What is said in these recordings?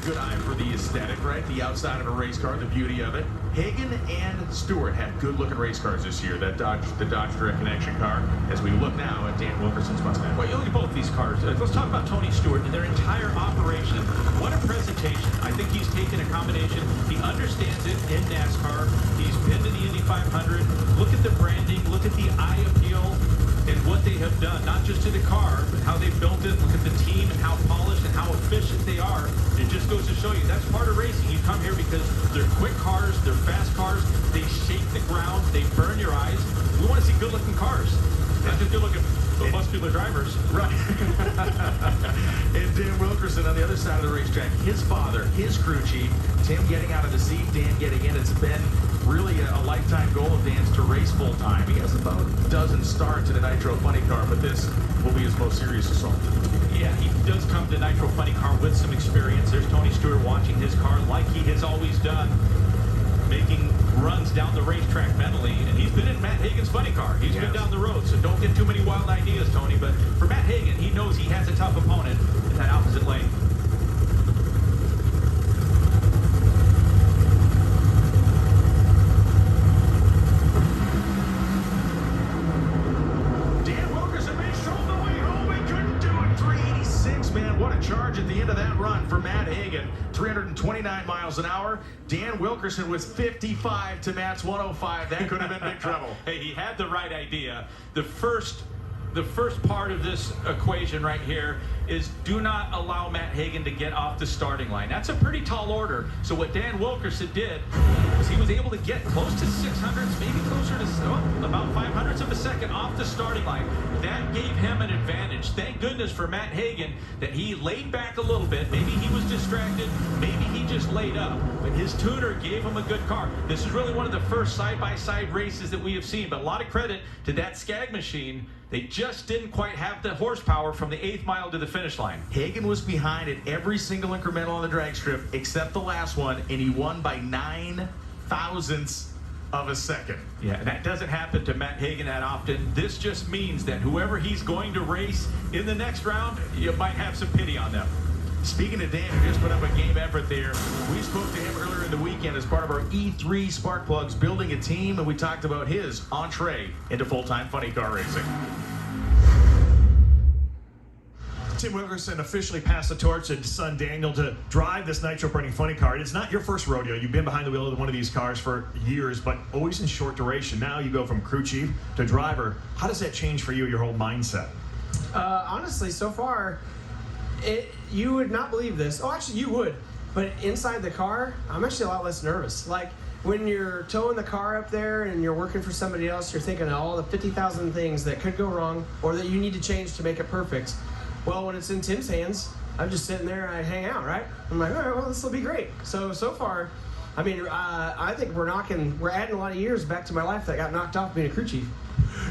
good eye for the aesthetic, right? The outside of a race car, the beauty of it. Hagan and Stewart had good-looking race cars this year. The Dodge Direct Connection car. As we look now at Dan Wilkerson's Mustang. Well, you look at both these cars. Let's talk about Tony Stewart and their entire operation. What a presentation. I think he's taken a combination. He understands it in NASCAR. He's been to the Indy 500. Look at the branding. Look at the eye appeal and what they have done, not just to the car, but how they built it. Look at the team and how polished and how efficient they are. It just goes to show you that's part of racing. You come here because they're quick cars, they're fast cars, they shake the ground, they burn your eyes. We want to see good-looking cars, not just good-looking muscular drivers. Right. And Dan Wilkerson on the other side of the racetrack, his father, his crew chief, Tim getting out of the seat, Dan getting in. It's been really a lifetime goal of Dan's to race full-time. He has about a dozen starts in a Nitro Funny Car, but this will be his most serious assault. Yeah, he does come to Nitro Funny Car with some experience. There's Tony Stewart watching his car like he has always done, making runs down the racetrack mentally, and he's been in Matt Hagan's funny car. He's been down the road, so don't get too many wild ideas, Tony. But for Matt Hagan, he knows he has a tough opponent in that opposite lane. Dan Wilkerson may show the way home. He couldn't do it. 386, man. What a charge at the end of that run for Matt Hagan. 329 miles an hour. Dan Wilkerson was 55 to Matt's 105. That could have been big trouble. Hey, he had the right idea. The first part of this equation right here is do not allow Matt Hagan to get off the starting line. That's a pretty tall order. So what Dan Wilkerson did was he was able to get close to 600s, maybe closer to about 500ths of a second off the starting line. That gave him an advantage. Thank goodness for Matt Hagan that he laid back a little bit. Maybe he was distracted. Maybe he just laid up. But his tuner gave him a good car. This is really one of the first side-by-side races that we have seen. But a lot of credit to that Skag machine. They just didn't quite have the horsepower from the 8th mile to the finish line. Hagan was behind at every single incremental on the drag strip except the last one, and he won by 9 thousandths of a second. Yeah, and that doesn't happen to Matt Hagan that often. This just means that whoever he's going to race in the next round, you might have some pity on them. Speaking of Dan, who just put up a game effort there, we spoke to him earlier in the weekend as part of our E3 Spark Plugs building a team, and we talked about his entree into full-time funny car racing. Tim Wilkerson officially passed the torch to son Daniel to drive this nitro burning funny car. It's not your first rodeo. You've been behind the wheel of one of these cars for years, but always in short duration. Now you go from crew chief to driver. How does that change for you, your whole mindset? Honestly, so far, you would not believe this. Oh, actually, you would. But inside the car, I'm actually a lot less nervous. Like, when you're towing the car up there and you're working for somebody else, you're thinking of all the 50,000 things that could go wrong or that you need to change to make it perfect. Well, when it's in Tim's hands, I'm just sitting there and I hang out, right? I'm like, all right, well, this will be great. So far, I mean, I think we're adding a lot of years back to my life that got knocked off being a crew chief.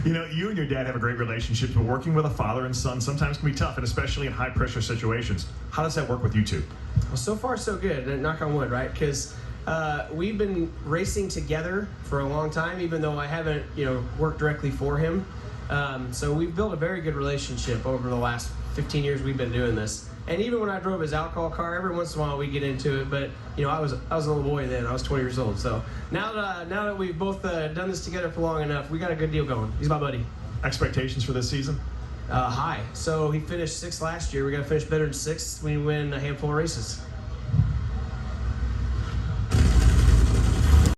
You know, you and your dad have a great relationship, but working with a father and son sometimes can be tough, and especially in high-pressure situations. How does that work with you two? Well, so far, so good, and knock on wood, right? Because we've been racing together for a long time, even though I haven't, worked directly for him. So we've built a very good relationship over the last 15 years we've been doing this. And even when I drove his alcohol car, every once in a while we get into it. But I was a little boy then. I was 20 years old. So now that we've both done this together for long enough, we got a good deal going. He's my buddy. Expectations for this season? High. So he finished 6th last year. We got to finish better than 6th when we win a handful of races.